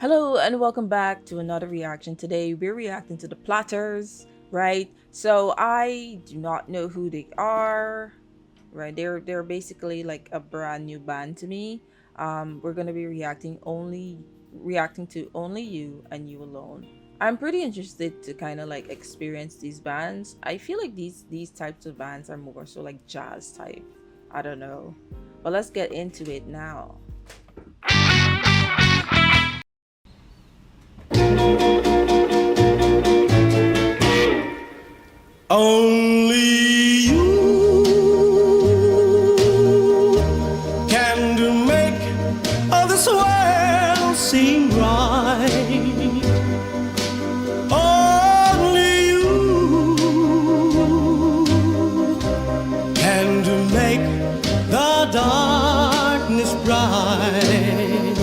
Hello and welcome back to another reaction. Today we're reacting to the Platters, right? So I do not know who they are, right? They're basically like a brand new band to me. We're gonna be reacting to only you and you alone. I'm pretty interested to kind of like experience these bands. I feel like these types of bands are more so like jazz type. I don't know, but let's get into it now. Only you can do make all this world seem right. Only you can do make the darkness bright.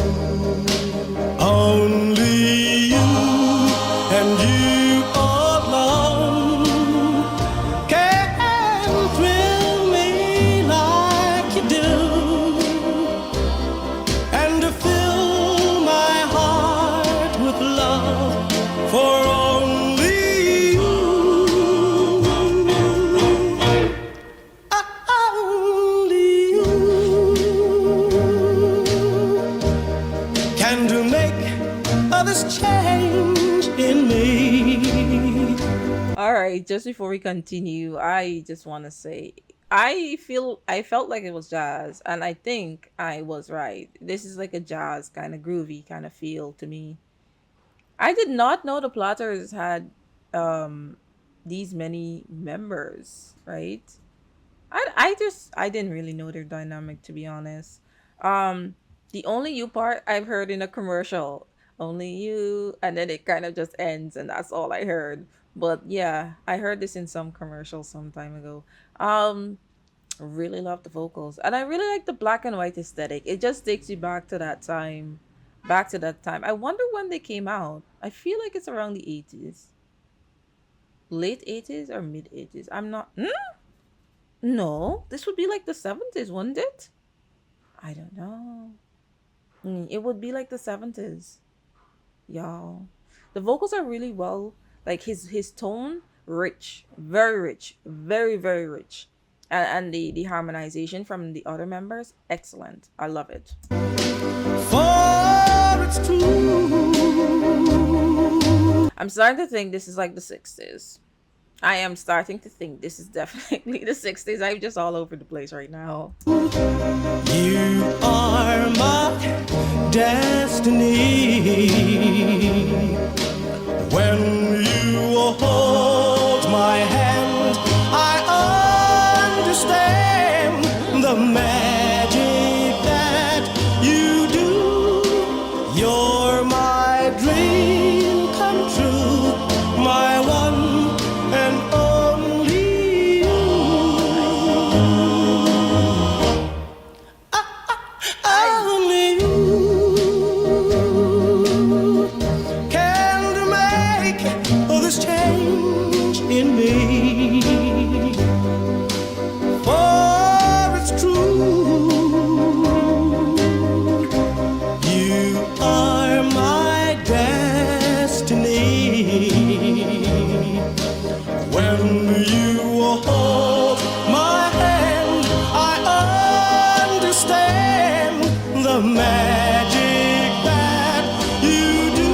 Only you and you alone can thrill me like you do, and to fill my heart with love for only you. Only you can do make this change in me. All right, just before we continue, I just want to say I felt like it was jazz, and I think I was right. This is like a jazz kind of groovy kind of feel to me. I did not know the Platters had um these many members, right? I didn't really know their dynamic, to be honest. Um the only you part I've heard in a commercial, only you, and then it kind of just ends and that's all I heard. But yeah, I heard this in some commercial some time ago. Really love the vocals, and I really like the black and white aesthetic. It just takes you back to that time. Back to that time. I wonder when they came out. I feel like it's around the 80s. Late 80s or mid 80s. I'm not No, this would be like the 70s, wouldn't it? I don't know. It would be like the 70s, y'all. The vocals are really well, like his tone, rich, very rich, and the harmonization from the other members, excellent. I love it. For it's true. I'm starting to think this is like the 60s. I am starting to think this is definitely the 60s. I'm just all over the place right now. You are my destiny. When you hold my hand, I understand the magic that you do. You're my dream come true, my one and only you. Only you can make this change in me. For it's true, you are my destiny. When you hold my hand, I understand the magic that you do.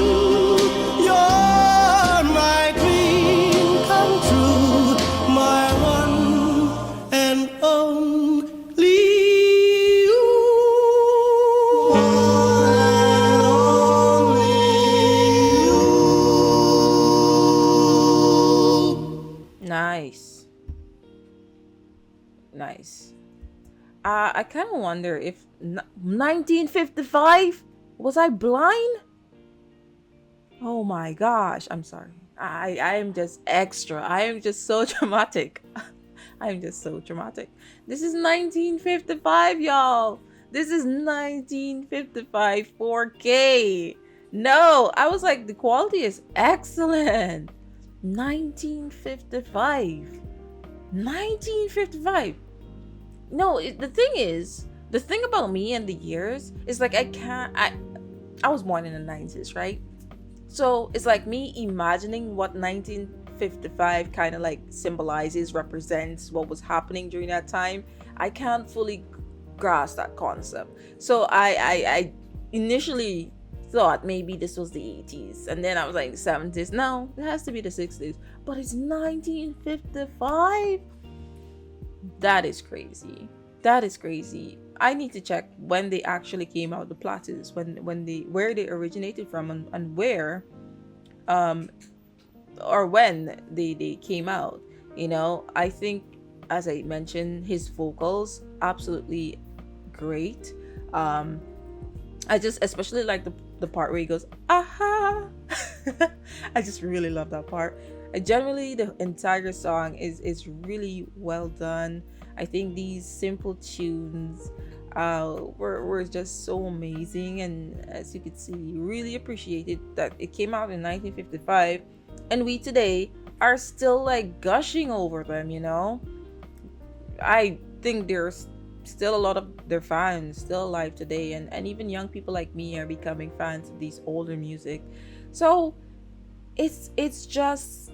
You're my dream come true, my one and only you. One and only you. Nice. Nice. I kind of wonder if 1955, was I blind? Oh my gosh, I'm sorry. I am just extra. I am just so dramatic. I am just so dramatic. This is 1955, y'all. This is 1955 4K. No, I was like, the quality is excellent. 1955. 1955. No, the thing is, the thing about me and the years is like I can't. I was born in the 90s, right? So it's like me imagining what 1955 kind of like symbolizes, represents what was happening during that time. I can't fully grasp that concept. So I initially thought maybe this was the 80s, and then I was like the 70s. No, it has to be the 60s. But it's 1955. That is crazy. That is crazy. I need to check when they actually came out, the Platters, when they, where they originated from, and where, um or when they came out. I think, as I mentioned, his vocals absolutely great. um I just especially like the part where he goes, aha. I just really love that part. Generally, the entire song is really well done. I think these simple tunes were just so amazing, and as you could see, really appreciated that it came out in 1955, and we today are still like gushing over them. I think there's still a lot of their fans still alive today, and even young people like me are becoming fans of these older music. So it's just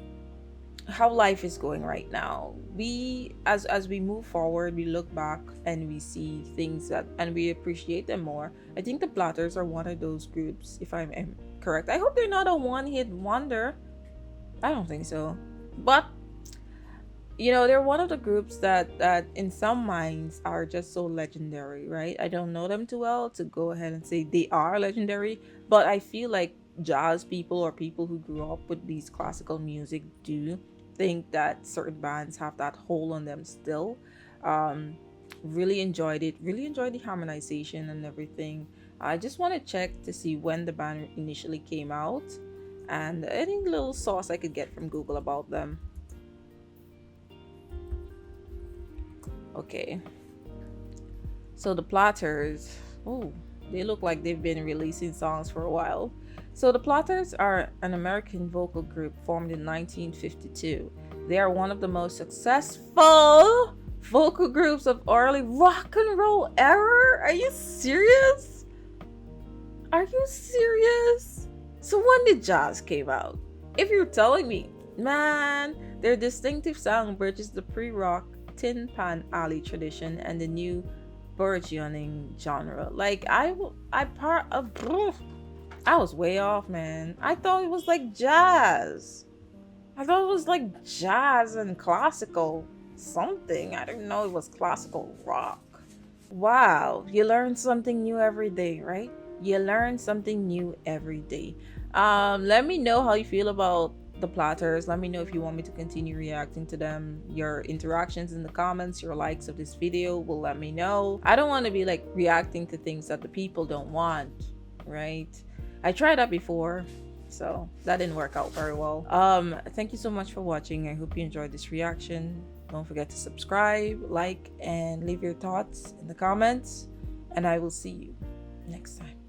how life is going right now. We, as we move forward, we look back and we see things that, and we appreciate them more. I think the Platters are one of those groups, if I'm correct. I hope they're not a one-hit wonder. I don't think so. But they're one of the groups that in some minds are just so legendary, right? I don't know them too well to go ahead and say they are legendary, but I feel like jazz people or people who grew up with these classical music do think that certain bands have that hold on them still. um really enjoyed it, really enjoyed the harmonization and everything. I just want to check to see when the band initially came out, and any little source I could get from Google about them. Okay, so the Platters, oh, they look like they've been releasing songs for a while. So the Platters are an American vocal group formed in 1952. They are one of the most successful vocal groups of early rock and roll era. Are you serious? Are you serious? So when did jazz came out? If you're telling me, man, their distinctive sound bridges the pre-rock Tin Pan Alley tradition and the new burgeoning genre. Like I was way off, man. I thought it was like jazz. I thought it was like jazz and classical something. I didn't know it was classical rock. Wow, you learn something new every day, right? You learn something new every day. Let me know how you feel about the Platters. Let me know if you want me to continue reacting to them. Your interactions in the comments, your likes of this video will let me know. I don't want to be like reacting to things that the people don't want, right? I tried that before, so that didn't work out very well. Thank you so much for watching. I hope you enjoyed this reaction. Don't forget to subscribe, like, and leave your thoughts in the comments, and I will see you next time.